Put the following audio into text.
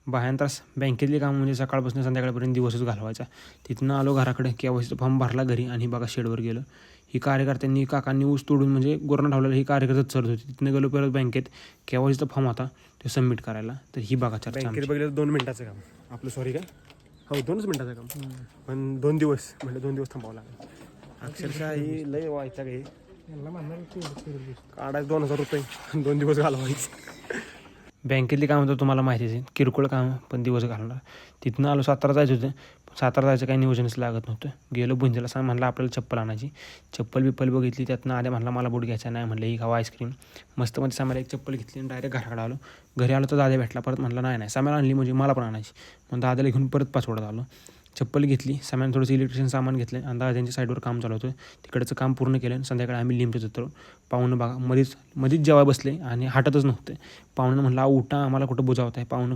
12 तास बँकेतली कामं म्हणजे सकाळपासून संध्याकाळपर्यंत दिवसच घालवायचा. तिथनं आलो घराकडे, KYCचा फॉर्म भरला घरी आणि बघा शेडवर गेलो. ही कार्यकर्त्यांनी काकांनी ऊस तोडून म्हणजे गुरांना ठेवलेलं ही कार्यकर्ते चरत होती. तिथनं गेलो परत बँकेत, KYCचा फॉर्म होता तो सबमिट करायला. तर ही बघा चर्चा. बँकेत बघितलं 2 मिनिटाचं काम आपलं, सॉरी काय हो 2च मिनिटाचं काम, पण 2 दिवस म्हणजे 2 दिवस थांबावं लागेल. अक्षरशः ही लय व्हायचं काही काढायचं 2000 रुपये 2 दिवस घालवायचे. बँकेतली कामं तर तुम्हाला माहितीच आहे, किरकोळ कामं पण दिवस घालणार. तिथनं आलो सातारा जायचं होतं. सातारा जायचं काही नियोजनच लागत नव्हतं. गेलो बुंजीला, म्हणलं आपल्याला चप्पल आणायची. चप्पल बघितली, त्यातनं आल्या म्हणला मला बूट घ्यायचा नाही. म्हणलं ही खावा आईस्क्रीम. मस्त मध्ये साम्याला एक चप्पल घेतली आणि डायरेक्ट घराकडे आलो. घरी आलो तर दादा भेटला. परत म्हणला नाही साम्याला आणली म्हणजे मला पण आणायची. मग दादाला घेऊन परत पाचवडत आलो. चप्पल घेतली, सामान थोडंसं इलेक्ट्रिशियन सामान घेतलं आणि दादाच्या साईडवर काम चालू होतं. तिकडचं काम पूर्ण केलं आणि संध्याकाळी आम्ही लिंबचं उतरलो. पाहुणं बघा मध्येच जेव्हा बसले आणि हटतच नव्हते. पाहुणं म्हणलं उठा, आम्हाला कुठं बुजावत आहे. पाहुणं